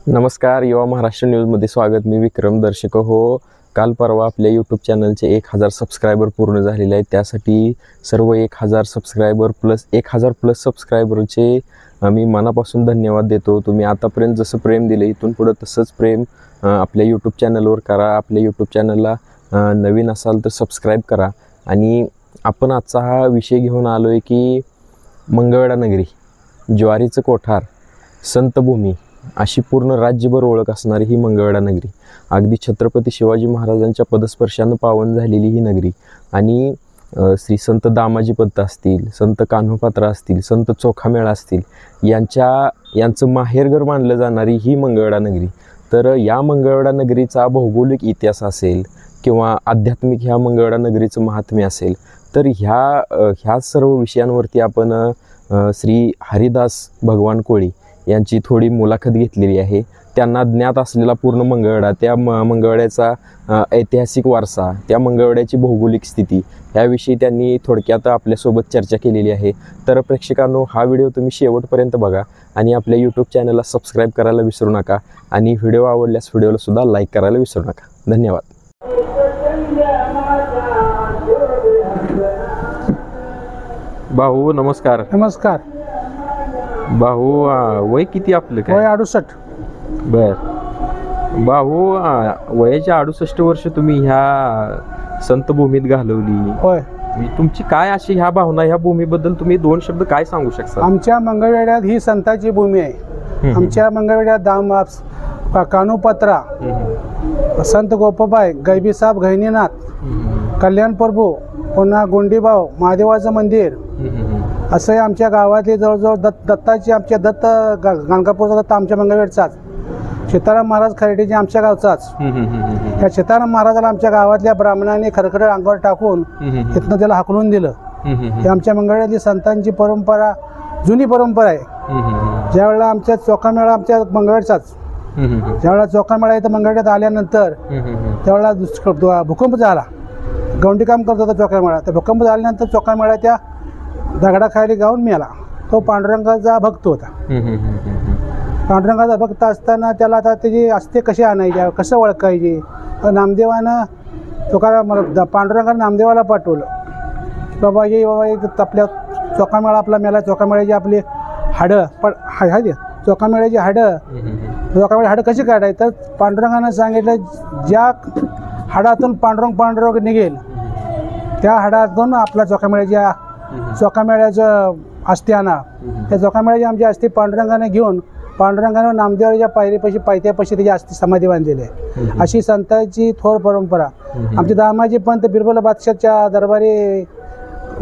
नमस्कार, युवा महाराष्ट्र न्यूजमध्ये स्वागत. मी विक्रम दर्शक हो. काल परवा आपल्या यूट्यूब चॅनलचे 1000 सबस्क्रायबर पूर्ण झालेले आहेत. त्यासाठी सर्व 1000 सबस्क्रायबर प्लस 1000 प्लस सबस्क्रायबरचे मी मनापासून धन्यवाद देतो. तुम्ही आतापर्यंत जसं प्रेम दिलं इथून पुढं तसंच प्रेम आपल्या यूट्यूब चॅनलवर करा. आपल्या यूट्यूब चॅनलला नवीन असाल तर सबस्क्राईब करा. आणि आपण आजचा हा विषय घेऊन आलो आहे की मंगळवेढा नगरी, ज्वारीचं कोठार, संतभूमी अशी पूर्ण राज्यभर ओळख असणारी ही मंगळवेढा नगरी, अगदी छत्रपती शिवाजी महाराजांच्या पदस्पर्शानं पावन झालेली ही नगरी. आणि श्री संत दामाजी पंत असतील, संत कान्होपात्रा असतील, संत चोखामेळा असतील, यांचं माहेरघर मानलं जाणारी ही मंगळवेढा नगरी. तर या मंगळवेढा नगरीचा भौगोलिक इतिहास असेल किंवा आध्यात्मिक ह्या मंगळवेढा नगरीचं महात्म्य असेल तर ह्या सर्व विषयांवरती आपण श्री हरिदास भगवान कोळी यांची थोडी मुलाखत घेतलेली आहे. त्यांना ज्ञात असलेला पूर्ण मंगळवेढा, त्या मंगळवेढ्याचा ऐतिहासिक वारसा, त्या मंगळवेढ्याची भौगोलिक स्थिती ह्याविषयी त्यांनी थोडक्यात आपल्यासोबत चर्चा केलेली आहे. तर प्रेक्षकांनो, हा व्हिडिओ तुम्ही शेवटपर्यंत बघा आणि आपल्या यूट्यूब चॅनलला सबस्क्राईब करायला विसरू नका. आणि व्हिडिओ आवडल्यास व्हिडिओला सुद्धा लाईक करायला विसरू नका. धन्यवाद. भाऊ नमस्कार. नमस्कार. भाऊ वय किती आपलं? काय वय 68. बर भाऊ, वयाच्या 68 वर्ष तुम्ही ह्या संतभूमीत घालवली. होय. तुमची काय अशी ह्या भावना, ह्या भूमीबद्दल तुम्ही 2 शब्द काय सांगू शकता? आमच्या मंगळवेढ्यात ही संतांची भूमी आहे. आमच्या मंगळवेढ्यात दामास, कान्होपात्रा, संत गोपाबाई, गैबीसाहेब गहिनीनाथ, कल्याण प्रभू, पुन्हा गोंडीबाव, महादेवाचं मंदिर, असं आमच्या गावातले जवळजवळ दत्ताची, आमच्या दत्त गाणगापूरचा दत्त आमच्या मंगळवेढचाच, सीताराम महाराज खरेडीचे आमच्या गावचाच. या सीताराम महाराजाला आमच्या गावातल्या ब्राह्मणाने खरखडे अंगावर टाकून इथनं त्याला हाकलून दिलं. ही आमच्या मंगळवेढ्यातली संतांची परंपरा, जुनी परंपरा आहे. ज्यावेळेला आमच्या चोखामेळा आमच्या मंगळवेढचाच, ज्यावेळेला चोखामेळा इथं मंगळवेढ्यात आल्यानंतर त्यावेळेला भूकंप झाला. गौंडीकाम करत होता चोखामेळा. त्या भूकंप झाल्यानंतर चोखामेळा त्या दगडाखाली गाऊन मेला. तो पांडुरंगाचा भक्त होता. पांडुरंगाचा भक्त असताना त्याला आता त्याची अस्थे कशी आणायची, कसं ओळखायची, नामदेवानं पांडुरंगानं नामदेवाला पाठवलं. बाबा ये बाबा, आपल्या चोखामेळा आपला मेला, चोखामेळ्याची आपली हाडं चोखामेळ्याची हाडं कशी काढायची. तर पांडुरंगानं सांगितलं, ज्या हाडातून पांडुरंग निघेल त्या हाडातून आपला चोखामेळ्याचं अस्थि आणा. त्या चोखामेळ्याची आमची अस्थि पांडुरंगाने घेऊन पांडुरंगाने नामदेवाच्या पायथ्यापाशी त्याची अस्थि समाधी बांधलेली आहे. अशी संतांची थोर परंपरा. आमचे दामाजी पंत बिरबल बादशाहच्या दरबारी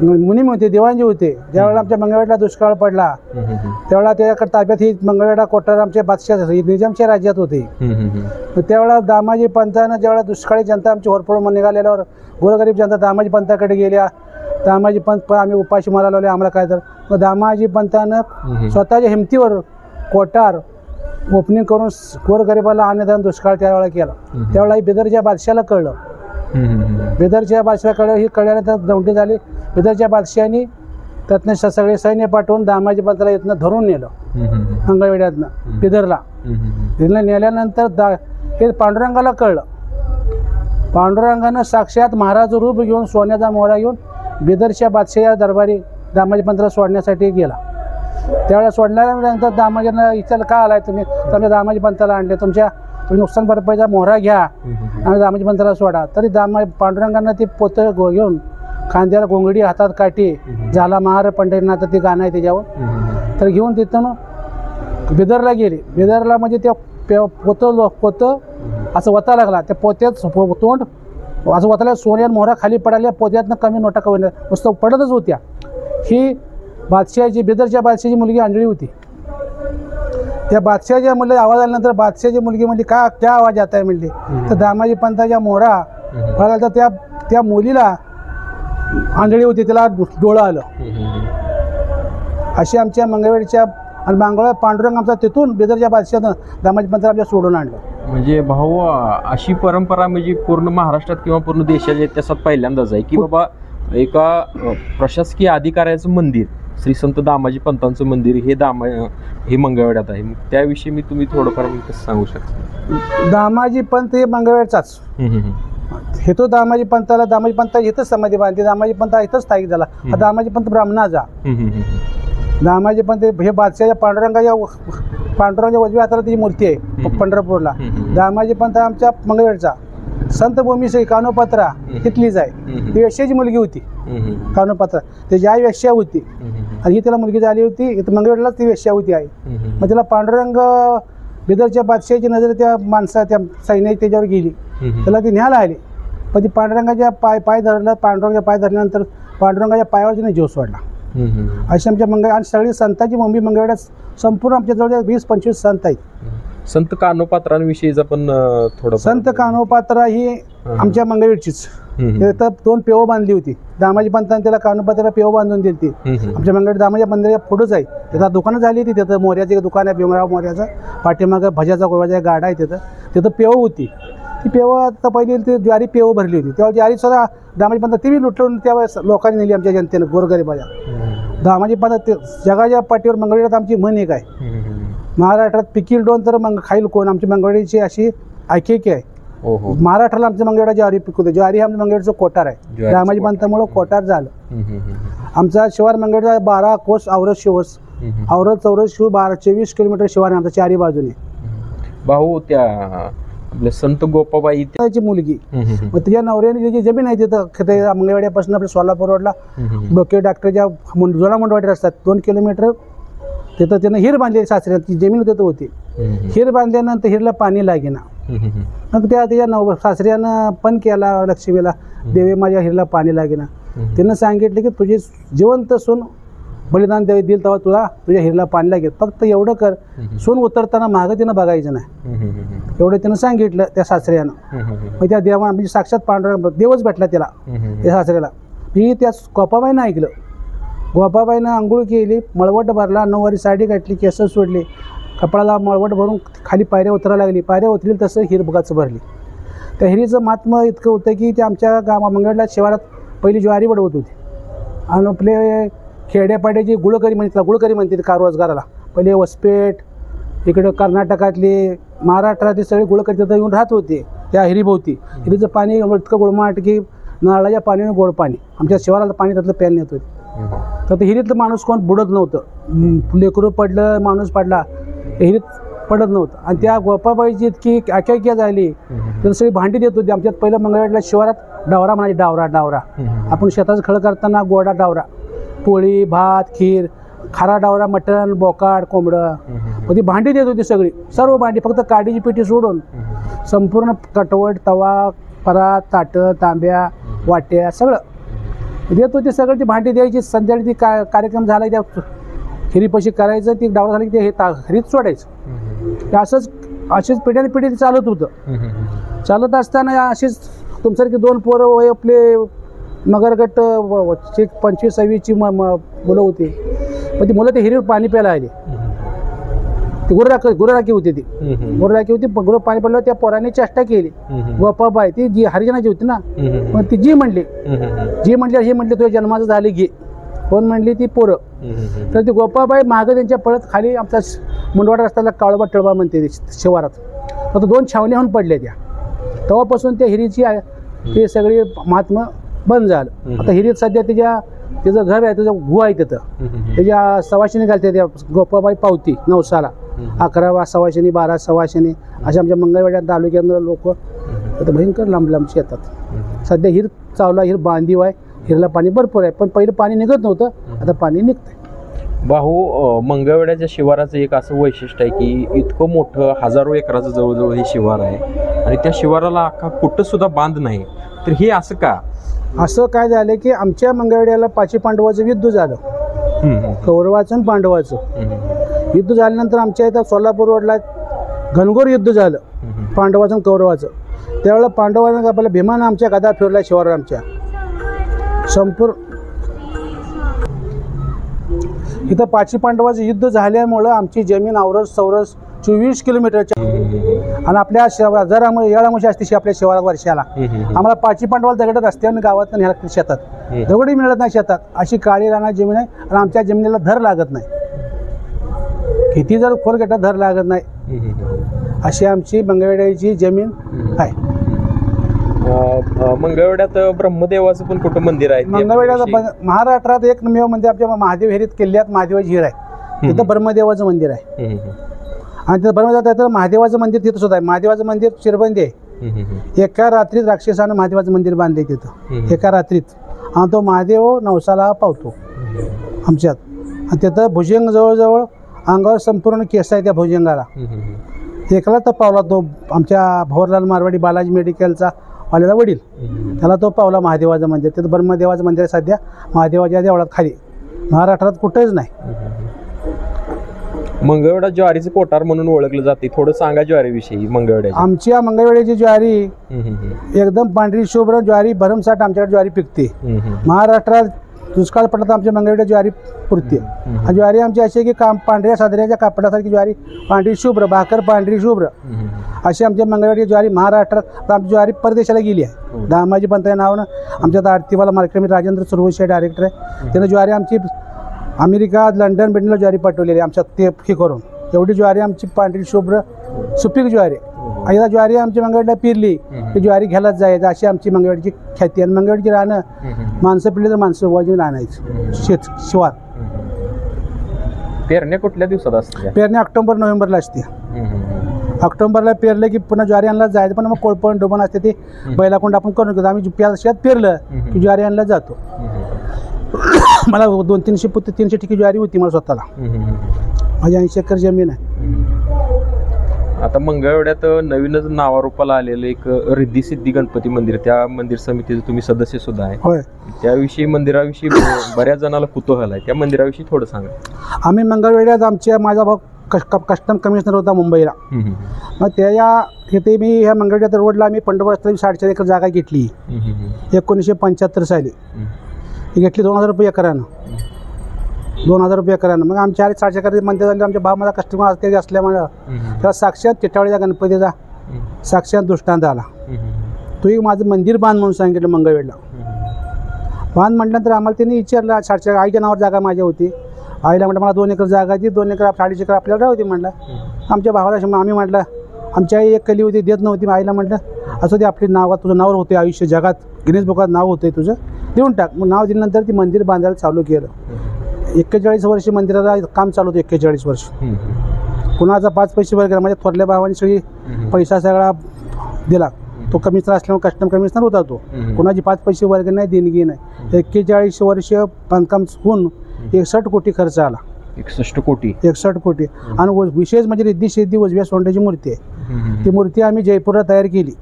मुनीम होते, दिवाणजी होते. ज्यावेळेला आमच्या मंगळवेढ्याला दुष्काळ पडला त्यावेळेला त्याच्याकडे ताब्यात ही मंगळवेढा कोठार आमच्या बादशाह निजामच्या राज्यात होते. त्यावेळेला दामाजी पंतानं ज्यावेळेला दुष्काळी जनता आमची होरपळून निघालेल्यावर गोरगरीब जनता दामाजी पंताकडे गेल्या. दामाजी पंत आम्ही उपाशी मारा लावले, आम्हाला काय तर. मग दामाजी पंतानं स्वतःच्या हिमतीवर कोठार ओपनिंग करून गोरगरिबाला अन्नदान दुष्काळ त्यावेळेला केला. त्यावेळेला बिदरच्या बादशाला कळलं. बिदरच्या बादशाला ही कळल्यानंतर दौंडी झाली. बिदरच्या बादशाहानी त्यातनं सगळे सैन्य पाठवून दामाजी पंताला इथनं धरून नेलं मंगळवेढ्यातनं बिदरला. तिथनं नेल्यानंतर हे पांडुरंगाला कळलं. पांडुरंगानं साक्षात महाराज रूप घेऊन सोन्याचा मोहरा घेऊन बिदरच्या बादशाह दरबारी दामाजी पंताला सोडण्यासाठी गेला. त्यावेळेला सोडल्यानंतर दामाजींना विचारलं, का आलाय तुम्ही? तर दामाजी पंताला आणले. तुम्ही नुकसान भरपाईचा मोहरा घ्या आणि दामाजी पंताला सोडा. तरी पांडुरंगांना ती पोतं घेऊन खांद्याला घोंगडी, हातात काठी, झाला महार पंढरीनाथ ते गाणं आहे त्याच्यावर, तर घेऊन तिथून बिदरला गेली. बिदरला म्हणजे त्या पोतं असं वता लागला. त्या पोत्यात तोंड असं वताला, सोन्यात मोहरा खाली पडाल्या. पोत्यातनं कमी नोटा कमी नुसतं पडतच होत्या. ही बिदरच्या बादशाची मुलगी अंजळी होती. त्या बादशाच्या मुलीला आवाज आल्यानंतर बादशाची मुलगी म्हणली, क्या आवाज आता आहे म्हणली. तर दामाजी पंताच्या मोहरा पडाला तर त्या मुलीला आंधळी होती, त्याला डोळं आलं. अशी आमच्या मंगळवेढच्या आणि पांडुरंग आमचा तिथून बिदरच्या बादशानं दामाजी पंताला आमच्या सोडून आणलं. म्हणजे भाऊ, अशी परंपरा म्हणजे पूर्ण महाराष्ट्रात किंवा पूर्ण देशाच्या इतिहासात पहिल्यांदाच आहे की बाबा एका प्रशासकीय अधिकाऱ्याचं मंदिर श्री संत दामाजी पंतांचं मंदिर हे मंगळवेढ्यात आहे. मग त्याविषयी तुम्ही थोडंफार कसं सांगू शकता? दामाजी पंत हे मंगळवेढचाच हे तो दामाजी पंत इथंच समाधी बांधली. दामाजी पंत इथंच स्थायिक झाला. हा दामाजी पंत ब्राह्मणाचा. दामाजी पंत हे बादशाच्या पांडुरंगाच्या उजव्या हाताला त्याची मूर्ती आहे पंढरपूरला. दामाजी पंत आमच्या मंगळवेढचा. संतभूमी श्री कानोपात्रा तिथलीच आहे. ती वेश्याची मुलगी होती कानोपात्रा. त्याची आई वेश्या होती आणि ही त्याला मुलगी झाली होती. इथं मंगळवेढलाच ती वेश्या होती आई. मग तिला पांडुरंग बिदरच्या बादशाची नजर त्या त्या सैन्याची त्याच्यावर गेली. त्याला ती न्यायला आली. पण ती पांडुरंगाच्या पाय धरलं. पांडुरंगाच्या पाय धरल्यानंतर पांडुरंगाच्या पायावर तिने जीव सोडला. अशी आमच्या आणि सगळी संतांची मुंबई मंगळवेढ्यात संपूर्ण आमच्या जवळ 20-25 संत आहेत. संत कानोपात्रांविषयीचा पण थोडं. संत कानोपात्रा ही आमच्या मंगळवेढचीच. तर 2 पेव बांधली होती. दामाजी पंतांनी त्याला कानोपात्राला पेव बांधून दिली ती. आमच्या मंगळवेढ दामाजी मंदिराच्या पुढंच आहे. तिथं दुकानं झाली होती. तिथं मोर्याचे दुकान आहे भीमराव मोर्याचं. पाठीमागं भज्याचा गोळ्याचा गाडा आहे. तिथं पेव होती. ती पेव आता पहिली ती ज्वारी पेव भरली होती. तेव्हा ज्वारी सुद्धा दामाजी पंत ती बी लुटून त्यावेळेस लोकांनी नेली आमच्या जनतेनं गोरगरिबाच्या. दामाजी पंत जगाच्या पाठीवर मंगळवेढ्यात आमची म्हण एक आहे. महाराष्ट्रात पिकील डोन तर खाईल कोण. आमची मंगळवेढीची अशी ऐकेकी आहे. महाराष्ट्राला आमच्या मंगळवेढा ज्वारी पिकवते. ज्वारी आमच्या मंगळवेढचं कोटार आहे. दामाजी पंतामुळं कोटार झालं. आमचा शिवार मंगळवेढा 12 कोस औरत शिवस. औरत चौरस शिव 24 किलोमीटर शिवार आहे आमच्या 4ही बाजूने. भाऊ त्या आपल्या संत गोपाबाई त्याची मुलगी. मग तिच्या नवऱ्याने जी जमीन आहे तिथं मंगळवेढ्यापासून आपल्या सोलापूर रोडला बोके डॉक्टरच्या जुना मंडवाडी रस्त्यात 2 किलोमीटर तिथं त्यानं हिर बांधली. सासऱ्यात ती जमीन तिथं होती. हिर बांधल्यानंतर हिरला पाणी लागेना. मग त्याच्या सासऱ्यानं पण केला लक्ष्मीला, देवी माझ्या हिरला पाणी लागेना. त्यानं सांगितलं की तुझी जिवंत सून बलिदान दिल तेव्हा तुझ्या हिरला पाणी लागेल. फक्त एवढं कर, सून उतरताना मागं तिनं बघायचं नाही. एवढं त्यानं सांगितलं त्या सासऱ्यानं. मग त्या देवा म्हणजे साक्षात पांडुरंग देवच भेटला त्याला त्या सासऱ्याला. मी त्या गोपाबाईनं ऐकलं. गोपाबाईनं आंघोळ केली, मळवट भरला, 9 वारी साडी घातली, केस सोडली, कपाळाला मळवट भरून खाली पायऱ्या उतरायला लागली. पायऱ्या उतरली तसं हिर बघाचं भरली. त्या हिरीचं महात्म्य इतकं होतं की ते आमच्या मंगळवेढला शिवारात पहिली ज्वारी बडवत होती. आणि आपले खेड्यापाड्याची गुळकरी म्हणते कार रोजगाराला. पहिले वसपेठ इकडं कर्नाटकातली महाराष्ट्रातली सगळी गुळकरी तिथं येऊन राहत होते त्या हिरीभोवती. हिरीचं पाणी इतकं गुळमाट की नारळाच्या पाण्याने गोड पाणी. आमच्या शिवाराला पाणी त्यातलं प्यायला नेत होते. तर ते हिरीतलं माणूस कोण बुडत नव्हतं. लेकरू पडलं, माणूस पडला, हिरीत पडत नव्हतं. आणि त्या गोपाबाईची इतकी आख्यायिका झाली तर सगळी भांडी देत होती. आमच्यात पहिलं मंगळवेढला शिवारात डावरा म्हणायचे. डावरा आपण शेताचं खळ करताना गोडा डावरा, पोळी भात खीर, खारा डावरा, मटण बोकाड कोंबडं. मग ती भांडी देत होती सगळी, सर्व भांडी. फक्त काडीची पेटी सोडून संपूर्ण कटवट, तवा, परात, ताटं, तांब्या, वाट्या सगळं देत होती. सगळं ती भांडी द्यायची. संध्याकाळी ती कार्यक्रम झाला त्या हिरीपाशी करायचं. ती डावरा झाली की ते हिरीत सोडायचं. असेच पिढ्याने पिढी चालत होतं. चालत असताना अशीच तुमच्यासारखी 2 पोरं वय आपले मगरगट 25-26ची मुलं होती. मग ती मुलं ते हिरीवर पाणी प्यायला आली. ती गुरुराखी होती. गुरु पाणी प्यायला त्या पोराने चेष्टा केली. गोपाबाई ती जी हरिजनाची होती ना, मग ती जी म्हणली हे म्हणले तुझ्या जन्माचं झाले घे. कोण म्हणली? ती पोरं. तर ती गोपाबाई मागं त्यांच्या पळत खाली आमचा मुंडवाडा रस्त्याला काळोबा टळबा म्हणते शिवारात. फक्त 2 छावण्या होऊन पडल्या त्या. तेव्हापासून त्या हिरीची ते सगळी महात्मा बंद झालं. आता हिरीत सध्या तिचं घर आहे, तिचं गुहा आहे तिथं. त्याच्या सवाशिनी घालते त्या गोपाबाई पावती नवसाला. 11 सवाशिनी, 12 सवाशिनी अशा आमच्या मंगळवेढ्या तालुक्यातलं लोक आता भयंकर लांब येतात. सध्या हिर चावला, हिर बांधीव आहे. हिरला पाणी भरपूर आहे. पण पहिलं पाणी निघत नव्हतं, आता पाणी निघतंय. भाऊ, मंगळवेढ्याच्या शिवाराचं एक असं वैशिष्ट्य आहे की इतकं मोठं हजारो एकराचं जवळजवळ हे शिवार आहे आणि त्या शिवाराला अख्खा कुठं सुद्धा बांध नाही. तर हे असं का? असं काय झालं की आमच्या मंगळवेढ्याला 5 पांडवाचं युद्ध झालं. कौरवाचं आणि पांडवाचं युद्ध झाल्यानंतर आमच्या इथं सोलापूर रोडला घनघोर युद्ध झालं पांडवाचं आणि कौरवाचं. त्यावेळेला पांडवांना आपल्या भीमानं आमच्या गदा फिरला शिवार. आमच्या संपूर्ण इथं 5 पांडवाचं युद्ध झाल्यामुळं आमची जमीन औरस चौरस 24 किलोमीटरच्या आणि आपल्या जर येळामुशी असते आपल्या शिवारात वर्षाला आम्हाला पाची पांडवाला दगड रस्त्यावर गावात न्यायला लागते शेतात, दगडही मिळत नाही शेतात, अशी काळी रानात जमीन आहे आणि आमच्या जमिनीला धर लागत नाही, किती जर खोल घेतात धर लागत नाही, अशी आमची मंगळवेढ्याची जमीन आहे. मंगळवेढ्यात ब्रह्मदेवाचं पण कुठं मंदिर आहे? मंगळवेढ्यात महाराष्ट्रात एकमेव मंदिर आमच्या महादेव हेरीत किल्ल्यात महादेवाची हिर आहे, तिथं ब्रह्मदेवाचं मंदिर आहे. आणि तिथं ब्रह्मदेव महादेवाचं मंदिर तिथं सुद्धा आहे. महादेवाचं मंदिर चिरबंदी आहे. एका रात्रीत राक्षसानं महादेवाचं मंदिर बांधले तिथं एका रात्रीत, आणि तो महादेव नवसाला पावतो आमच्यात. आणि तिथं भुजंग जवळजवळ अंगावर संपूर्ण केस आहे त्या भुजंगाला. एकला तर पावला तो आमच्या भवरलाल मारवाडी बालाजी मेडिकलचा वाल्याचा वडील, त्याला तो पावला महादेवाचं मंदिर. तिथं ब्रह्मदेवाचं मंदिर आहे सध्या महादेवाच्या देवळात खाली, महाराष्ट्रात कुठेच नाही. मंगळवेढा ज्वारीचं कोठार म्हणून ओळखलं जाते, थोडं सांगा ज्वारीविषयी मंगळवेढ्याची. आमच्या मंगळवेढ्याची ज्वारी एकदम पांढरी शुभ्र ज्वारी भरमसाठ आमच्याकडे ज्वारी पिकते. महाराष्ट्रात दुष्काळ पडला तर आमच्या मंगळवेढ्या ज्वारी पुरते. ज्वारी आमची अशी आहे की पांढऱ्या साधऱ्याच्या कापडासारखी ज्वारी पांढरी शुभ्र, भाकर पांढरी शुभ्र अशी आमच्या मंगळवेढ्याची ज्वारी. महाराष्ट्रात आमची ज्वारी परदेशाला गेली आहे. दामाजी पंत या नावानं आमच्यात आरतीवाला मार्केट राजेंद्र सुरवशी डायरेक्टर आहे, त्यानं ज्वारी आमची अमेरिका लंडन बिल्डनला ज्वारी पाठवलेली आमच्या ते हे करून. एवढी ज्वारी आमची पांढरी शुभ्र सुपीक ज्वारी. एकदा ज्वारी आमची मंगळवेढ्याला पिरली की ज्वारी घ्यायलाच जायचं, अशी आमची मंगळवेढ्याची ख्याती. आणि मंगळवेढ्याची राहणं माणसं पिरली तर माणसं वाजून आणायचं शेत शिवार. पेरण्या कुठल्या दिवसात असते? पेरणी ऑक्टोबर नोव्हेंबरला असते. ऑक्टोबरला पेरलं की पुन्हा ज्वारी आणला जायचं, पण मग कोळपण डोबण असते ते बैलाकोंड आपण करून घेतो. आम्ही शेत पेरलं की ज्वारी आणला जातो. मला 200-300 ठिकी ज्वारी होती मला स्वतःला. माझी 80 एकर जमीन आहे. आता मंगळवेढ्यात नवीनच नावारूपाला आलेलं एक रिद्धी सिद्धी गणपती मंदिर, त्या मंदिर समितीचे तुम्ही सदस्य सुद्धा आहे. होय. त्याविषयी मंदिराविषयी बऱ्याच जणांना कुतूहल आहे, त्या मंदिराविषयी थोडं सांगा. आम्ही मंगळवेढ्यात माझा भाऊ कस्टम कमिशनर होता मुंबईला. मग तिथे मी ह्या मंगळवेढ्यात रोडला आम्ही पंढरपूर 4.5 एकर जागा घेतली 1975 साली. घेतली 2000 रुपये एकरानं. 2000 रुपये एकरानं. मग आमच्या 4.5 एकर मंदिर झाले. आमच्या भाव माझा कस्टमर असते असल्यामुळं त्याला साक्षात चिठावळीच्या गणपतीचा साक्षात दृष्टांत आला. तोही माझं मंदिर बांध म्हणून सांगितलं मंगळवेढला. बांध म्हटल्यानंतर आम्हाला त्यांनी विचारलं, आईच्या नावावर जागा माझ्या होती. आईला म्हटलं मला 2 एकर जागा दी, 2 एकर 2.5 एकर आपल्याला राहते म्हटलं. आमच्या भावाला आम्ही म्हटलं, आमची आई एक कली होती देत नव्हती. आईला म्हटलं असं ते आपली नावात तुझं नाव होते, आयुष्य जगात गिनीज बुकात नाव होते तुझं, देऊन टाक. मग नाव दिल्यानंतर ती मंदिर बांधायला चालू केलं. 41 वर्ष मंदिराला काम चालू होतं. 41 वर्ष. कुणाचा 5 पैसे वगैरे माझ्या थोरल्या भावाने सगळी पैसा सगळा दिला. तो कमिशनर असल्यामुळे कस्टम कमिशनर होता तो. कुणाची 5 पैसे वर्ग नाही, देणगी नाही. 41 वर्ष बांधकाम होऊन 61 कोटी खर्च आला. 61 कोटी. आणि विशेष म्हणजे रिद्धी सिद्धी उजव्या सोंड्याची मूर्ती आहे. ती मूर्ती आम्ही जयपूरला तयार केली.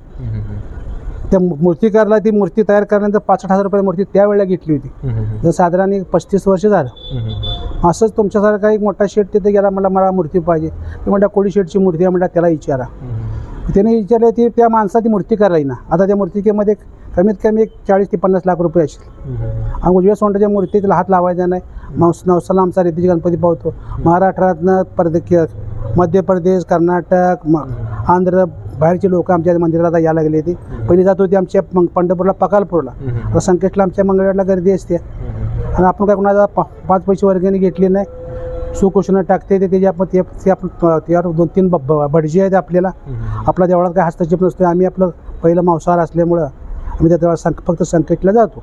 त्या मूर्तिकारला ती मूर्ती तयार करण्यानंतर 65,000 रुपये मूर्ती त्यावेळेला घेतली होती. साधारण 35 वर्ष झालं. असंच तुमच्यासारखा एक मोठा शेठ तिथे गेला, मला मूर्ती पाहिजे. ते म्हणता कोळी शेठची मूर्ती आहे म्हणता, त्याला विचारा. त्याने विचारलं ती त्या माणसा ती मूर्ती करायला ना. आता त्या मूर्तिकेमध्ये कमीत कमी 40 ते 50 लाख रुपये असेल. आणि उजव्या सोंडाच्या मूर्तीला हात लावायचा नाही. नवसाला आमचा रिद्धीची गणपती पावतो. महाराष्ट्रातनं मध्य प्रदेश, कर्नाटक, आंध्र बाहेरचे लोक आमच्या मंदिराला यायला लागले. ते पहिली जात होती आमच्या पंढरपूरला, पकालपूरला. आता संकेतला आमच्या मंगळवेढ्याला गर्दी असते. आणि आपण काय कोणाचा 5 पैसे वर्गणी घेतली नाही. सुकुशनं टाकते ते आपण त्यावर 2-3 भटजी आहेत आपल्याला. आपला देवळात काय हस्तक्षेप नसतो. आम्ही आपलं पहिलं मांसाहार असल्यामुळं आम्ही त्या देवळात फक्त संकेतला जातो.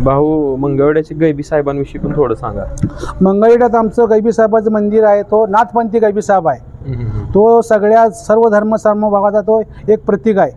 भाऊ, मंगळवेढ्याचे गैबी साहेबांविषयी पण थोडं सांगा. मंगळवेढ्यात आमचं गैबी साहेबाचं मंदिर आहे. तो नाथपंथी गैबी साहेब आहे. तो सर्व धर्म समभावाचा तो एक प्रतीक आहे.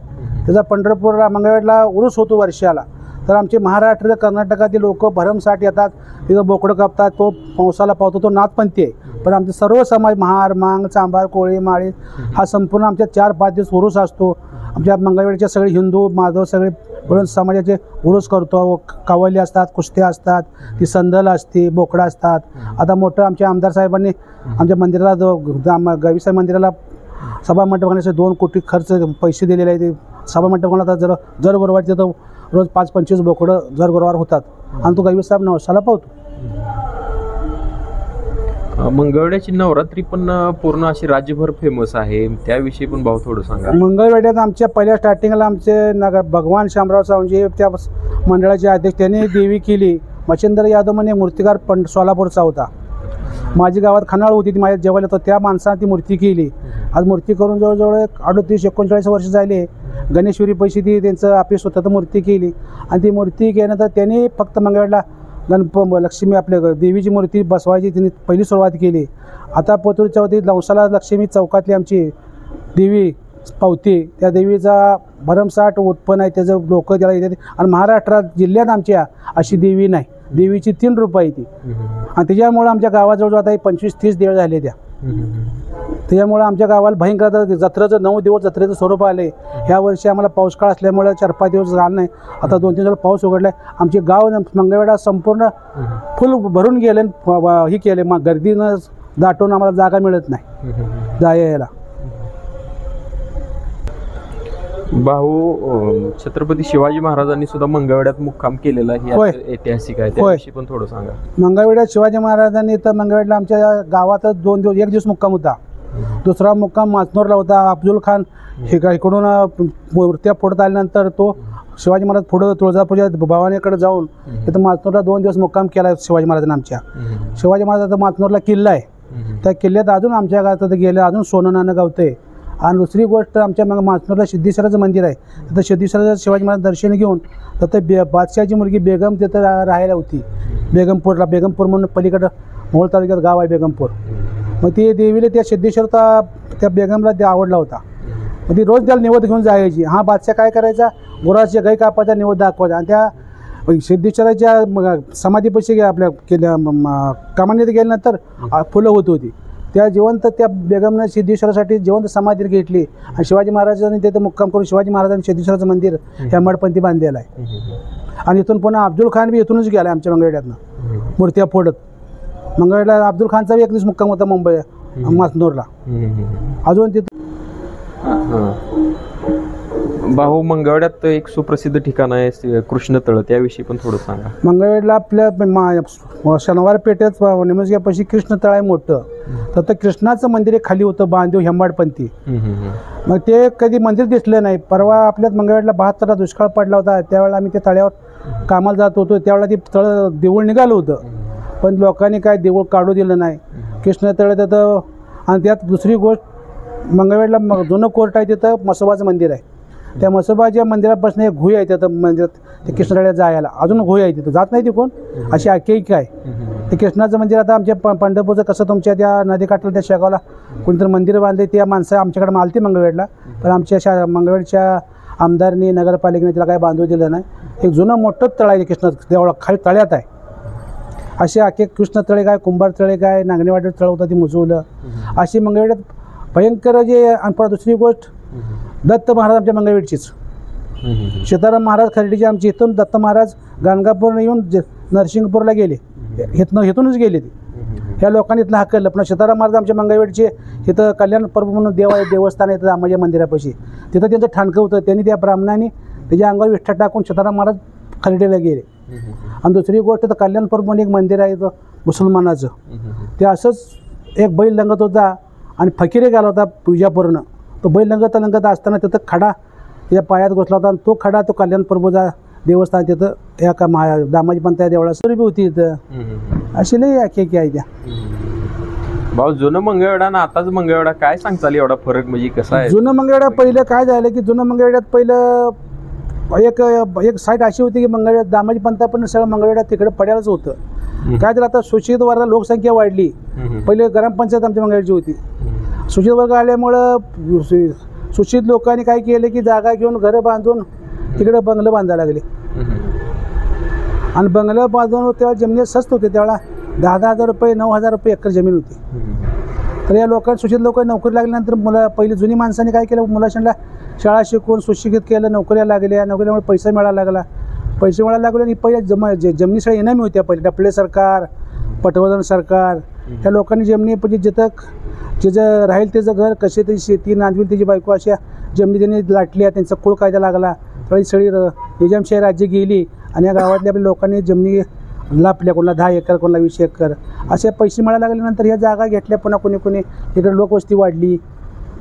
त्याचा पंढरपूरला मंगळवेढ्याला उरूस होतो वर्षाला. तर आमचे महाराष्ट्र कर्नाटकातील लोक भरमसाठ येतात, तिथं बोकडं कापतात. तो पावसाला पावतो. तो नाथपंथी आहे. पण आमचे सर्व समाज महार, मांग, चांभार, कोळी, माळी हा संपूर्ण आमच्या 4-5 दिवस उरूस असतो. आमच्या मंगळवेढ्याचे सगळे हिंदू माधव सगळे मिळून समाजाचे उरूस करतो. कावली असतात, कुस्त्या असतात, ती संदल असते, बोकडं असतात. आता मोठं आमच्या आमदार साहेबांनी आमच्या मंदिराला गैबीसाहेब मंदिराला सभामंडप घालण्याचे 2 कोटी खर्च पैसे दिलेले आहे. ते सभामंडप घालण्यात जर गुरुवार तिथं रोज 5-25 बोकडं जर गुरुवार होतात. आणि तो गैबीसाहेब नवसाला पावतो. मंगळवेढ्याची नवरात्री पण पूर्ण अशी राज्यभर फेमस आहे, त्याविषयी पण भाऊ थोडं सांगा. मंगळवेढ्यात आमच्या पहिल्या स्टार्टिंगला आमचे भगवान शामराव सावंजी त्या मंडळाचे अध्यक्ष, त्यांनी देवी केली. मच्छिंद्र यादव म्हणे मूर्तिकार सोलापूरचा होता. माझी गावात खनाळ होती, ती माझ्या जेवायला होतं, त्या माणसाने ती मूर्ती केली. आज मूर्ती करून जवळजवळ 38-39 वर्ष झाले. गणेशपुरी पैसे ती त्यांचं ऑफिस होतं, तर मूर्ती केली. आणि ती मूर्ती केल्यानंतर त्यांनी फक्त मंगळवेढला लक्ष्मी आपल्या देवीची मूर्ती बसवायची त्यांनी पहिली सुरुवात केली. आता पोतूरच्या वती लवसाला लक्ष्मी चौकातली आमची देवी पावती, त्या देवीचा भरमसाठ उत्पन्न आहे, त्याचं लोक त्याला येतात. आणि महाराष्ट्रात जिल्ह्यात आमच्या अशी देवी नाही. देवीची 3 रूप आहे ती. आणि त्याच्यामुळं आमच्या गावाजवळ आता 25-30 देव झाले त्या. त्याच्यामुळं आमच्या गावाला भयंकर जत्रेचं 9 दिवस जत्रेचं स्वरूप आले. ह्या वर्षी आम्हाला पाऊस काळ असल्यामुळे 4-5 दिवस झाला नाही. आता 2-3 दिवस पाऊस उघडला आहे. आमचे गाव मंगळवेढा संपूर्ण फुल भरून गेले. ही केले मग गर्दीनं दाटून आम्हाला जागा मिळत नाही जायला. भाऊ छत्रपती शिवाजी महाराजांनी सुद्धा मंगळवेढ्यात मुक्काम केलेला आहे, ऐतिहासिक आहे, त्याविषयी पण थोडं सांगा. मंगळवेढ्यात शिवाजी महाराजांनी तर मंगळवेढला आमच्या गावातच 2 दिवस 1 दिवस मुक्काम होता. दुसरा मुक्काम माचनोरला होता. अफजल खान इकडून मूर्त्या फोडत आल्यानंतर तो शिवाजी महाराज पुढं तुळजापूरच्या भवानीकडे जाऊन तिथं माचनोरला 2 दिवस मुक्काम केला शिवाजी महाराजांनी. आमच्या शिवाजी महाराजांचा माचनोरला किल्ला आहे, त्या किल्ल्यात अजून आमच्या गावात गेलं अजून सोनं नाणं गावतंय. आणि दुसरी गोष्ट आमच्या माचनोरला सिद्धेश्वराचं मंदिर आहे. तिथं सिद्धेश्वराचं शिवाजी महाराज दर्शन घेऊन तिथं बादशाहची मुलगी बेगम तिथं राहायला होती बेगमपूरला. बेगमपूर म्हणून पलीकडं मोहोळ तालुक्यात गाव आहे बेगमपूर. मग ती देवीला त्या सिद्धेश्वरचा त्या बेगमला ते आवडला होता. मग ती रोज त्याला निवद घेऊन जायची. हा बादशाह काय करायचा, गुराच्या गाई कापाचा निवद दाखवायचा. आणि त्या सिद्धेश्वराच्या समाधीपाशी आपल्या केल्या कामाने गेल्यानंतर फुलं होत होती. त्या जिवंत त्या बेगमनं सिद्धेश्वरासाठी जिवंत समाधी घेतली. आणि शिवाजी महाराजांनी तिथं मुक्काम करून शिवाजी महाराजांनी सिद्धेश्वराचं मंदिर हेमाडपंथी बांधलेलं आहे. आणि इथून पुन्हा अफजल खान बी इथूनच गेला आमच्या मंगळवेढ्यातनं मूर्त्या फोडत. मंगळवेढ्याला अफजल खानचा बी 1 दिवस मुक्काम होता मुंबई माचनोरला. अजून तिथं भाऊ मंगळवेढ्यात एक सुप्रसिद्ध ठिकाण आहे कृष्णतळ, त्याविषयी पण थोडं सांगा. मंगळवेढला आपल्या शनिवार पेठेत निमजग्यापाशी कृष्णतळ आहे मोठं. तर कृष्णाचं मंदिर खाली होतं बांधव हेंबाडपंथी. मग ते कधी मंदिर दिसलं नाही. परवा आपल्यात मंगळवेढला 72ला दुष्काळ पडला होता, त्यावेळेला आम्ही त्या तळ्यावर कामाला जात होतो. त्यावेळेला ती तळ देऊळ निघालं होतं, पण लोकांनी काय देऊळ काढू दिलं नाही. कृष्णतळ तिथं. आणि त्यात दुसरी गोष्ट मंगळवेढला जुनं कोर्ट आहे, तिथं म्हसोबाचं मंदिर आहे. त्या म्हसोबाच्या मंदिरापासून एक घोई आहे तिथं मंदिरात, ते कृष्णतळ्यात जायला अजून घोई आहे, तिथं जात नाही ती कोण, अशी आख्यायिका आहे. ते कृष्णाचं मंदिर आता आमच्या पंढरपूरचं कसं तुमच्या त्या नदीकाठाला त्या शेगावला कोणीतरी मंदिर बांधले, त्या माणसं आमच्याकडे मालती मंगळवेढला. पण आमच्या मंगळवेढच्या आमदारनी नगरपालिकेने तिला काय बांधू दिलं नाही. एक जुनं मोठं तळ आहे कृष्ण देवळा खाली तळ्यात आहे. असे आखे कृष्ण तळे काय, कुंभार तळे काय, नागणेवाडी तळ होतं ती मुजवलं. अशी मंगळवेढ्यात भयंकर जे. आणि परत दुसरी गोष्ट दत्त महाराज आमच्या मंगळवेढचीच. सीताराम महाराज खर्डीचे आमचे इथून दत्त महाराज गाणगापूर येऊन नरसिंगपूरला गेले, इथूनच गेले ते. ह्या लोकांनी इथलं हाकललं. पण सीताराम महाराज आमच्या मंगळवेढचे इथं कल्याण पर्व म्हणून देवस्थान आहे रामाच्या मंदिरापाशी, तिथं त्यांचं ठाणकं होतं. त्यांनी त्या ब्राह्मणाने त्याच्या अंगावर विठ्ठा टाकून सीताराम महाराज खर्डीला गेले. आणि दुसरी गोष्ट तर कल्याण पर्व म्हणून एक मंदिर आहे मुसलमानाचं, ते असंच एक बैल लंगत होता आणि फकीरे गेला होता विजापूरनं. तो बैल लंगत असताना तिथं खडा त्याच्या पायात घुसला होता. आणि तो खडा तो कल्याण प्रभूचा देवस्थान तिथं या का दामाजी पंत या देवळा सरी बी होती इथं. अशी लई आख्यायिका आहे त्या. भाऊ जुनं मंगळवेढा ना आताच मंगळवेढा काय सांगताल एवढा फरक, म्हणजे कसा आहे? जुनं मंगळवेढा पहिलं काय झालं की जुनं मंगळवेढ्यात पहिलं एक साईट अशी होती की मंगळवेढ्यात दामाजी पंत पण सगळं मंगळवेढ्यात तिकडे पडायलाच होतं. काय तर आता सुशिक्षित वर्गाला लोकसंख्या वाढली. पहिले ग्रामपंचायत आमच्या मंगळवेढची होती. सुशिक्षित वर्ग आल्यामुळं सुशिक्षित लोकांनी काय केलं की जागा घेऊन घरं बांधून तिकडे बंगलं बांधायला लागले. आणि बंगलं बांधून तेव्हा जमिनी स्वस्त होते, त्यावेळेला 10,000 रुपये 9,000 रुपये एकर जमीन होती. तर या लोकांना सुशिक्षित लोक नोकरी लागल्यानंतर पहिली जुनी माणसांनी काय केलं, मुलांना शाळा शिकवून सुशिक्षित केलं, नोकऱ्या लागल्या. नोकरीमुळे पैसा मिळायला लागला. पैसे मिळायला लागले आणि पहिल्या जमिनी सगळ्या इनामी होत्या. पहिले डपळे सरकार, पटवर्धन सरकार, ह्या लोकांनी जमिनी म्हणजे जिथं राहील त्याचं घर, कसे तरी शेती नांदवील त्याची बायको, अशा जमिनी त्यांनी लाटल्या. त्यांचा कुळ कायदा लागला. सगळी निजामशाही राज्य गेली आणि या गावातल्या आपल्या लोकांनी जमिनी लापल्या, कोणाला 10 एकर, कोणाला 20 एकर असे पैसे मिळायला लागल्यानंतर ह्या जागा घेतल्या. पुन्हा कोणी इकडे लोकवस्ती वाढली.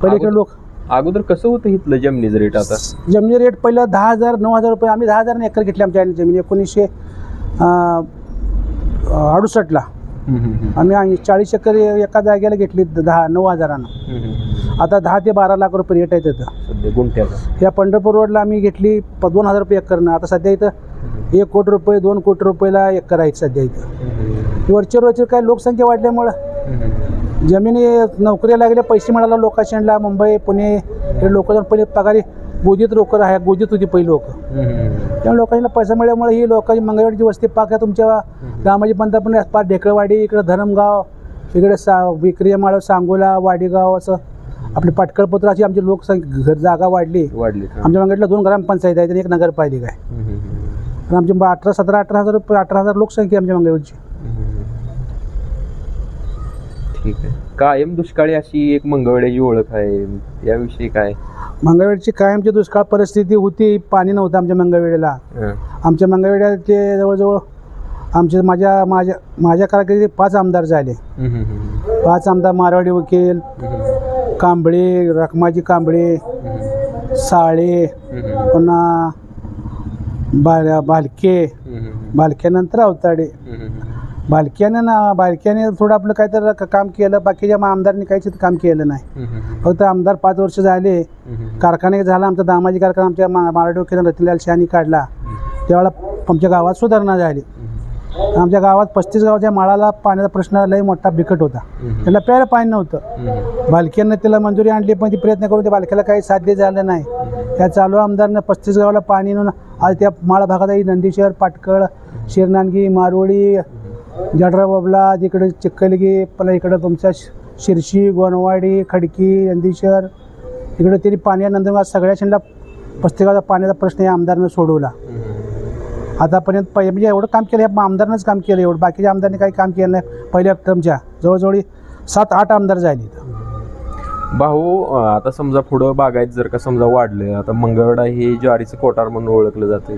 पहिले इकडे लोक अगोदर कसं होतं इथलं जमिनीचं रेट? आता जमिनी रेट पहिलं 10,000 9,000 रुपये. आम्ही 10,000 एकर घेतली आमच्या जमीन 1968ला. आम्ही 40 एकर एका जागेला घेतली 9,000. आता 10 ते 12 लाख रुपये रेट आहे तिथं सध्या गुंठ्याचा. या पंढरपूर रोडला आम्ही घेतली 2,000 रुपये एकरनं. आता सध्या इथं 1 कोटी रुपये 2 कोटी रुपयाला एकर आहेत सध्या इथं. वरचेवर काय लोकसंख्या वाढल्यामुळं जमिनी नोकऱ्या लागल्या, पैसे मिळाला लोकांना. मुंबई पुणे हे लोक पहिले पगारी गोदीत लोक गोदीत होती पहिली लोक. त्या लोकांना पैसा मिळाल्यामुळे ही लोकांची मंगळवारची वस्ती पाक तुमच्या दामाजी पंतप्रधान पार ढेकळवाडी, इकडे धरमगाव, इकडे विक्रियामाळ, सांगोला, वाडीगाव असं आपली पाटकळपत्र अशी आमची लोकसंख्या जागा वाढली. आमच्या मंगळवाडीला 2 ग्रामपंचायत आहे आणि 1 नगरपालिका आहे. आणि आमची 18,000 लोकसंख्या आमच्या मंगळवाडीची. ठीक आहे. कायम दुष्काळी अशी एक मंगळवेढ्याची ओळख आहे, याविषयी काय? मंगळवेढ्याची कायमची दुष्काळ परिस्थिती होती. पाणी नव्हतं आमच्या मंगळवेढ्याला. आमच्या मंगळवेढ्याचे जवळजवळ आमचे माझ्या कारकिर्दीत 5 आमदार झाले. 5 आमदार मारवाडी वकील, कांबळे, रखमाजी कांबळे, साळे, पुन्हा भालक्यानंतर अवताडे. बालक्याने थोडं आपलं काहीतरी काम केलं. बाकीच्या आमदारांनी काहीच काम केलं नाही. फक्त आमदार 5 वर्ष झाले. कारखाने झाला आमचा दामाजी कारखाना आमच्या मारवाडी वकील रतनलाल शहानी काढला. त्यावेळेला आमच्या गावात सुधारणा झाली. आमच्या गावात 35 गावाच्या माळाला पाण्याचा प्रश्न लई मोठा बिकट होता. त्याला प्यायला पाणी नव्हतं. बालक्यानं त्याला मंजुरी आणली, पण ती प्रयत्न करून त्या बालक्याला काही साध्य झालं नाही. त्या चालू आमदारनं 35 गावाला पाणी नेऊन आज त्या माळा भागात नंदीशहर, पाटकळ, शिरनांगी, मारवडी, जडरा बाबला, तिकडे चिक्कलगी, पुन्हा इकडं तुमच्या शिरशी, गोनवाडी, खडकी, नंदीशहर इकडे तरी पाणी नंतर सगळ्या शिंदला 35 गावाचा पाण्याचा प्रश्न या आमदारानं सोडवला. आतापर्यंत म्हणजे एवढं काम केलं ह्या आमदारानंच काम केलं. एवढं बाकीच्या आमदारांनी काही काम केलं नाही. पहिल्या टर्मच्या जवळजवळ 7-8 आमदार झाले. भाऊ, आता समजा पुढं बागायत जर का समजा वाढलं, आता मंगळवेढा हे ज्वारीचं कोठार म्हणून ओळखलं जाते.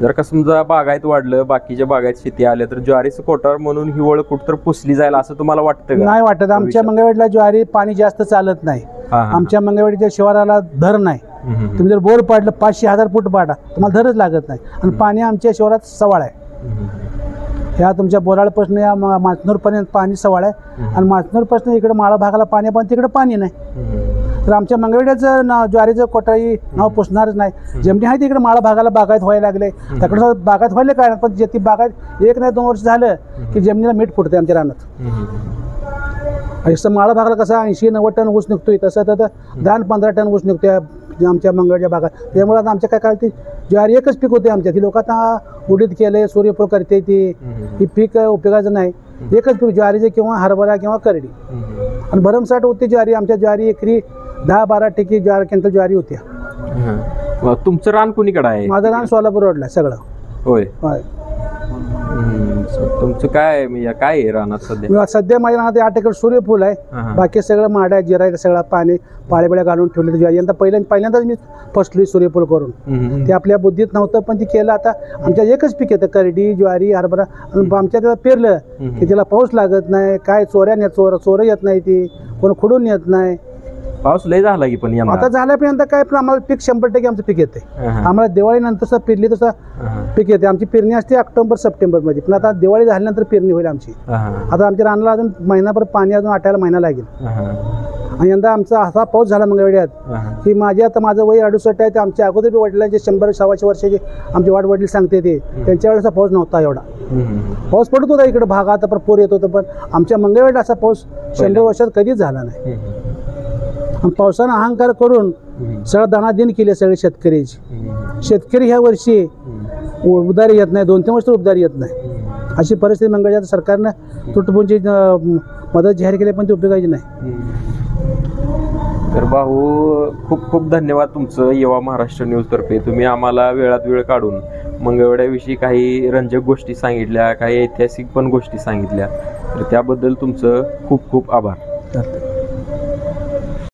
जर का समजा बागायत वाढलं, बाकीच्या बागायत शेती आल्या, तर ज्वारीचं कोठार म्हणून ही ओळख कुठं पुसली जाईल असं तुम्हाला वाटतं का? नाही वाटत. आमच्या मंगळवेढीला ज्वारी पाणी जास्त चालत नाही. आमच्या मंगळवेढीच्या शिवाराला धर नाही. तुम्ही जर बोर पाडलं 500-1000 फूट पाडा, तुम्हाला धरच लागत नाही. आणि पाणी आमच्या शिवारात सवाळ आहे. ह्या तुमच्या बोराळपासून या माचनूरपर्यंत पाणी सवाळ आहे. आणि माचनूरपासून इकडे माळा भागाला पाणी, पण तिकडे पाणी नाही. तर आमच्या मंगळवेढ्याचं ज्वारीचं कोठारी नाव पुसणारच नाही. जमिनी आहे तिकडे माळा भागाला बागायत व्हायला लागले. त्याकडे बागायत व्हायला काय, पण ती बागायत 1 नाही 2 वर्ष झालं की जमिनीला मीठ फुटते आमच्या रानात. असं माळा भागाला कसा 80-90 टन ऊस निघतोय, तसं तर 10-15 टन ऊस निघतोय आमच्या मंगळवेढ्या भागात. त्यामुळे आता आमच्या काय काळात ज्वारी एकच पीक होते आमच्या. ती लोक आता उडीद केले, सूर्यफूल करते, ती पीक उपयोगाचं नाही. एकच पीक ज्वारीचे किंवा हरभरा किंवा करडी. आणि भरमसाठ होती ज्वारी. आमच्या ज्वारी एकरी 10-12 टक्के क्विंटल ज्वारी होत्या. तुमचं रान कुणीकडे आहे? माझं रान सोलापूर रोडला सगळं. होय. तुमचं काय आहे रानात सध्या? सध्या माझ्या रानात 8 एकर सूर्यफूल आहे. बाकी सगळं माड्या जिरा आहे, सगळं पाणी पाळेबिळ्या घालून ठेवले ज्वारी. यंदा पहिल्यांदाच मी फसली सूर्यफूल करून. ते आपल्या बुद्धीत नव्हतं, पण ती केलं. आता आमच्या एकच पीक येतं, करडी, ज्वारी, हरभरा. आमच्या त्याला पेरलं की त्याला पाऊस लागत नाही. काय चोरं येत नाही, ती कोण खुडून येत नाही. पाऊस लय झाला की पण आता झाल्यापर्यंत काय, पण आम्हाला पीक 100% आमचं पीक येते. आम्हाला दिवाळीनंतर तसं पेरली तसं पीक येते. आमची पेरणी असते ऑक्टोबर-सप्टेंबर मध्ये. पण आता दिवाळी झाल्यानंतर पेरणी होईल आमची. आता आमच्या रानाला अजून महिनाभर पाणी अजून आटायला महिना लागेल. आणि यंदा आमचा असा पाऊस झाला मंगळवेढ्यात की माझं वय 68 आहे. ते आमच्या अगोदर वडिलांचे 100-125 वर्षाचे आमचे वाडवडील सांगते ते त्यांच्या वेळेस पाऊस नव्हता एवढा. पाऊस पडत होता इकडे भागात, पण पूर येत होतं. पण आमच्या मंगळवेढ्यात असा पाऊस 100 वर्षात कधीच झाला नाही. पावसानं अहंकार करून सगळं दानादिन केले सगळे शेतकऱ्याची. शेतकरी ह्या वर्षी उधारी येत नाही, 2-3 वर्ष उधारी येत नाही. अशी परिस्थिती मंगळवेढ्यात सरकारनं तुटपुंजी मदत जाहीर केली, पण ती उपयोगाची नाही. तर भाऊ, खूप खूप धन्यवाद तुमचं युवा महाराष्ट्र न्यूजतर्फे. तुम्ही आम्हाला वेळात वेळ काढून मंगळवेढ्याविषयी काही रंजक गोष्टी सांगितल्या, काही ऐतिहासिक पण गोष्टी सांगितल्या. तर त्याबद्दल तुमचं खूप खूप आभार.